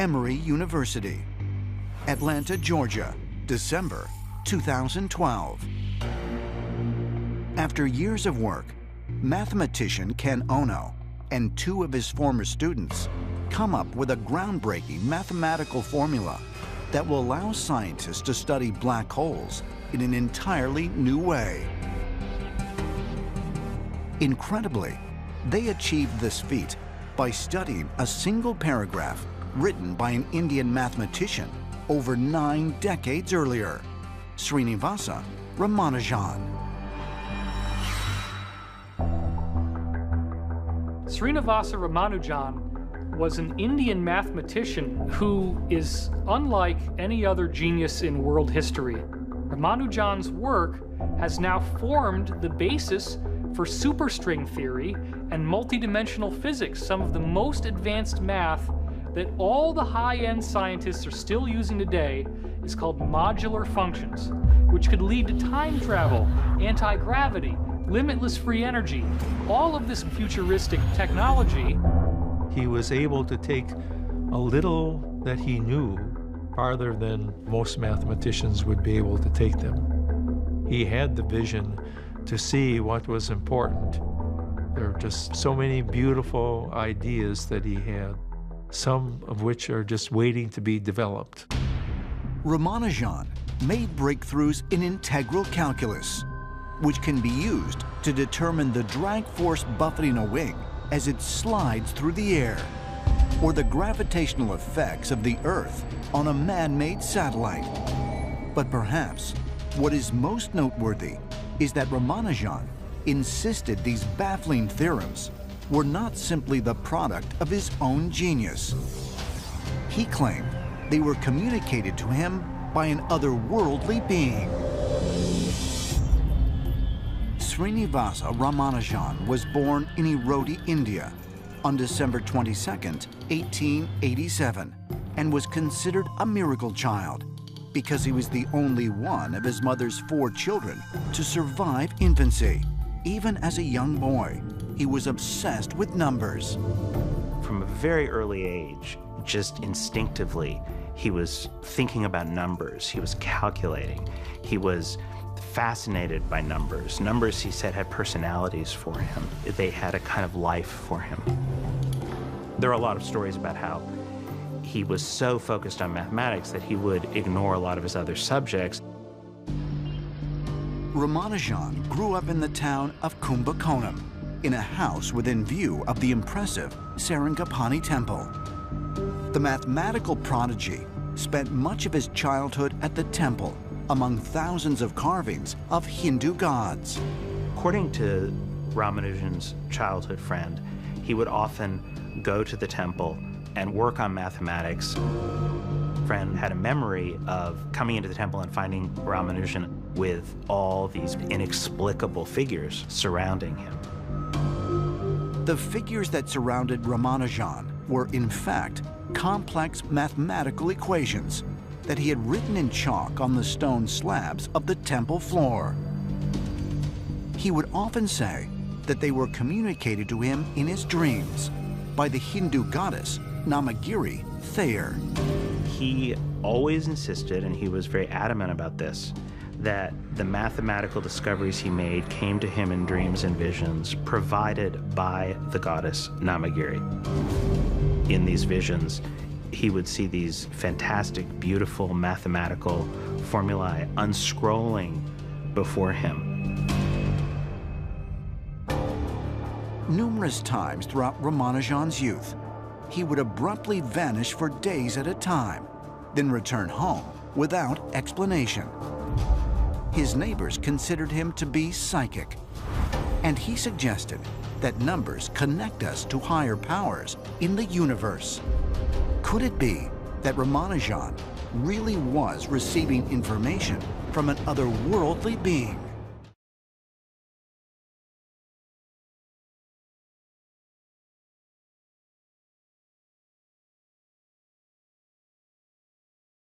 Emory University. Atlanta, Georgia, December 2012. After years of work, mathematician Ken Ono and two of his former students come up with a groundbreaking mathematical formula that will allow scientists to study black holes in an entirely new way. Incredibly, they achieved this feat by studying a single paragraph written by an Indian mathematician over 9 decades earlier, Srinivasa Ramanujan. Srinivasa Ramanujan was an Indian mathematician who is unlike any other genius in world history. Ramanujan's work has now formed the basis for superstring theory and multidimensional physics, some of the most advanced math that all the high-end scientists are still using today. Is called modular functions, which could lead to time travel, anti-gravity, limitless free energy, all of this futuristic technology. He was able to take a little that he knew farther than most mathematicians would be able to take them. He had the vision to see what was important. There are just so many beautiful ideas that he had, some of which are just waiting to be developed. Ramanujan made breakthroughs in integral calculus, which can be used to determine the drag force buffeting a wing as it slides through the air, or the gravitational effects of the Earth on a man-made satellite. But perhaps what is most noteworthy is that Ramanujan insisted these baffling theorems were not simply the product of his own genius. He claimed they were communicated to him by an otherworldly being. Srinivasa Ramanujan was born in Erode, India, on December 22, 1887, and was considered a miracle child because he was the only one of his mother's 4 children to survive infancy. Even as a young boy, he was obsessed with numbers. From a very early age, just instinctively, he was thinking about numbers. He was calculating. He was fascinated by numbers. Numbers, he said, had personalities for him. They had a kind of life for him. There are a lot of stories about how he was so focused on mathematics that he would ignore a lot of his other subjects. Ramanujan grew up in the town of Kumbakonam, in a house within view of the impressive Sarangapani Temple. The mathematical prodigy spent much of his childhood at the temple among thousands of carvings of Hindu gods. According to Ramanujan's childhood friend, he would often go to the temple and work on mathematics. Friend had a memory of coming into the temple and finding Ramanujan with all these inexplicable figures surrounding him. The figures that surrounded Ramanujan were, in fact, complex mathematical equations that he had written in chalk on the stone slabs of the temple floor. He would often say that they were communicated to him in his dreams by the Hindu goddess Namagiri Thayer. He always insisted, and he was very adamant about this, that the mathematical discoveries he made came to him in dreams and visions provided by the goddess Namagiri. In these visions, he would see these fantastic, beautiful mathematical formulae unscrolling before him. Numerous times throughout Ramanujan's youth, he would abruptly vanish for days at a time, then return home without explanation. His neighbors considered him to be psychic, and he suggested that numbers connect us to higher powers in the universe. Could it be that Ramanujan really was receiving information from an otherworldly being?